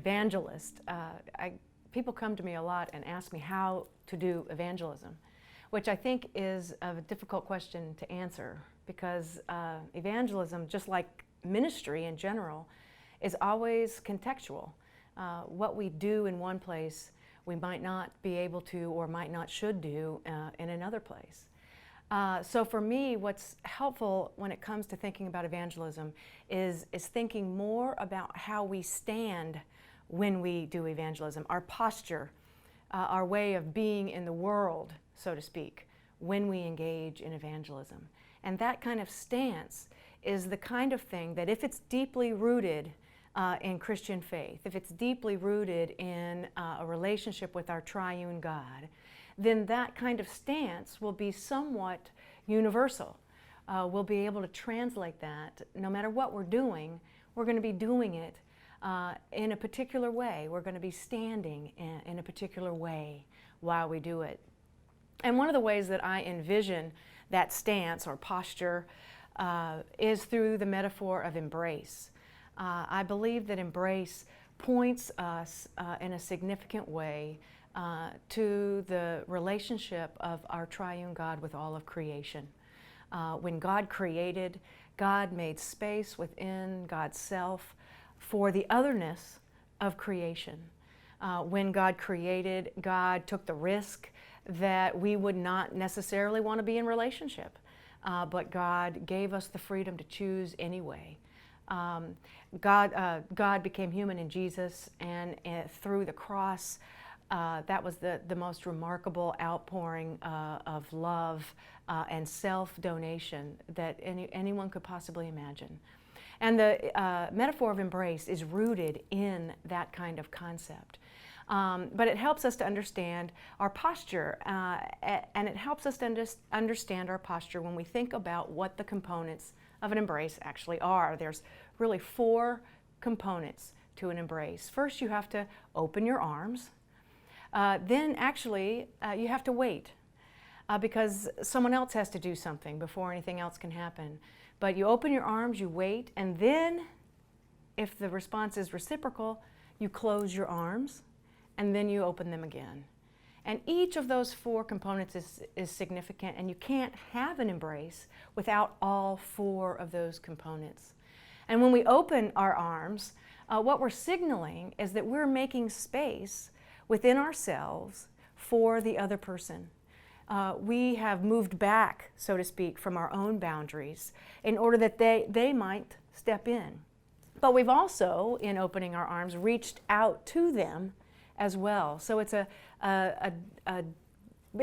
evangelist, people come to me a lot and ask me how to do evangelism, which I think is a difficult question to answer, because evangelism, just like ministry in general, is always contextual. What we do in one place, we might not be able to or might not should do in another place. So for me, what's helpful when it comes to thinking about evangelism is thinking more about how we stand when we do evangelism, our posture, our way of being in the world, so to speak, when we engage in evangelism. And that kind of stance is the kind of thing that, if it's deeply rooted in Christian faith, if it's deeply rooted in a relationship with our triune God, then that kind of stance will be somewhat universal. We'll be able to translate that. No matter what we're doing, we're going to be doing it in a particular way. We're going to be standing in a particular way while we do it. And one of the ways that I envision that stance or posture is through the metaphor of embrace. I believe that embrace points us in a significant way to the relationship of our triune God with all of creation. When God created, God made space within God's self for the otherness of creation. When God created, God took the risk that we would not necessarily want to be in relationship, but God gave us the freedom to choose anyway. God became human in Jesus, and through the cross, that was the most remarkable outpouring of love and self-donation that anyone could possibly imagine. And the metaphor of embrace is rooted in that kind of concept. But it helps us to understand our posture, and it helps us to understand our posture when we think about what the components of an embrace actually are. There's really 4 components to an embrace. First, you have to open your arms. Then actually, you have to wait because someone else has to do something before anything else can happen. But you open your arms, you wait, and then if the response is reciprocal, you close your arms, and then you open them again. And each of those 4 components is significant, and you can't have an embrace without all 4 of those components. And when we open our arms, what we're signaling is that we're making space within ourselves for the other person. We have moved back, so to speak, from our own boundaries in order that they might step in. But we've also, in opening our arms, reached out to them as well. So it's it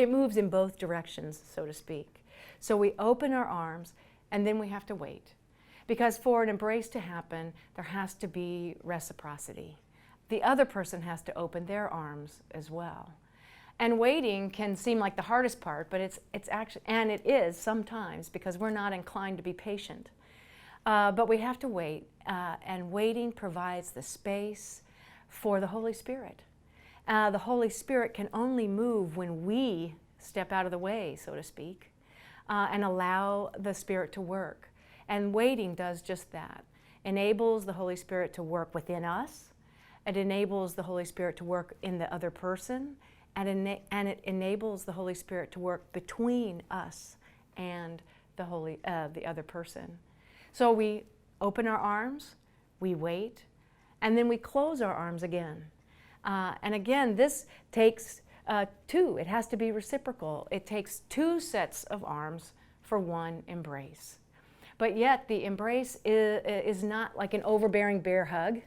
moves in both directions, so to speak. So we open our arms, and then we have to wait. Because for an embrace to happen, there has to be reciprocity. The other person has to open their arms as well. And waiting can seem like the hardest part, but it's actually, and it is sometimes, because we're not inclined to be patient. But we have to wait, and waiting provides the space for the Holy Spirit. The Holy Spirit can only move when we step out of the way, so to speak, and allow the Spirit to work. And waiting does just that. Enables the Holy Spirit to work within us. It enables the Holy Spirit to work in the other person, and it enables the Holy Spirit to work between us and the other person. So we open our arms, we wait, and then we close our arms again. And again, this takes 2. It has to be reciprocal. It takes 2 sets of arms for one embrace. But yet the embrace is not like an overbearing bear hug.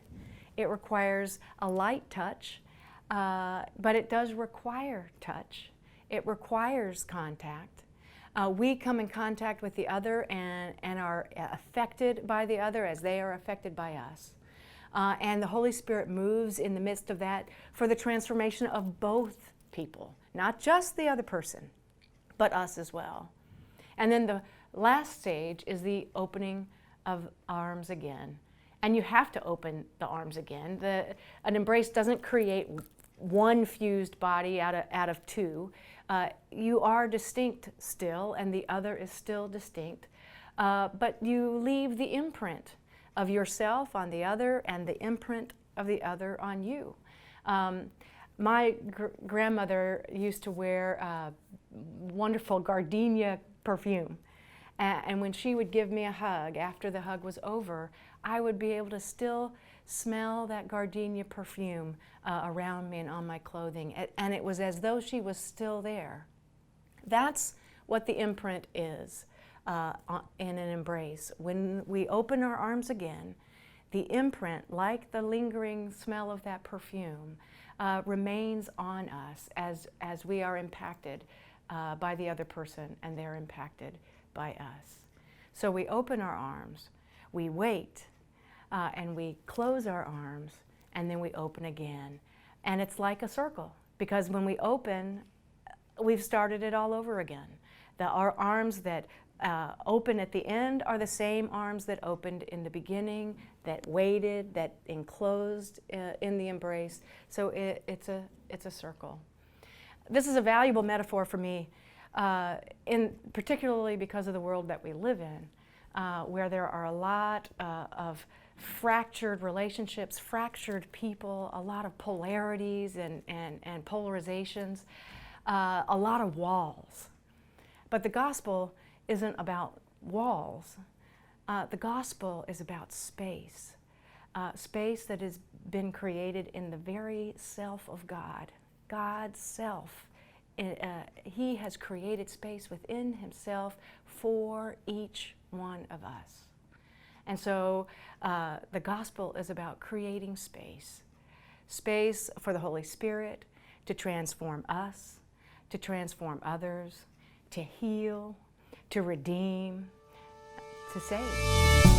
It requires a light touch, but it does require touch. It requires contact. We come in contact with the other and are affected by the other as they are affected by us. And the Holy Spirit moves in the midst of that for the transformation of both people, not just the other person, but us as well. And then the last stage is the opening of arms again. And you have to open the arms again. An embrace doesn't create one fused body out of 2. You are distinct still, and the other is still distinct. But you leave the imprint of yourself on the other and the imprint of the other on you. My grandmother used to wear wonderful gardenia perfume. And when she would give me a hug, after the hug was over, I would be able to still smell that gardenia perfume around me and on my clothing. And it was as though she was still there. That's what the imprint is in an embrace. When we open our arms again, the imprint, like the lingering smell of that perfume, remains on us as we are impacted by the other person and they're impacted by us. So we open our arms, we wait, and we close our arms, and then we open again. And it's like a circle, because when we open, we've started it all over again. Our arms that open at the end are the same arms that opened in the beginning, that waited, that enclosed in the embrace. So it's a circle. This is a valuable metaphor for me, particularly because of the world that we live in, where there are a lot of fractured relationships, fractured people, a lot of polarities and polarizations, a lot of walls. But the gospel isn't about walls. The gospel is about space, space that has been created in the very self of God, God's self. He has created space within himself for each one of us. And so the gospel is about creating space, space for the Holy Spirit to transform us, to transform others, to heal, to redeem, to save.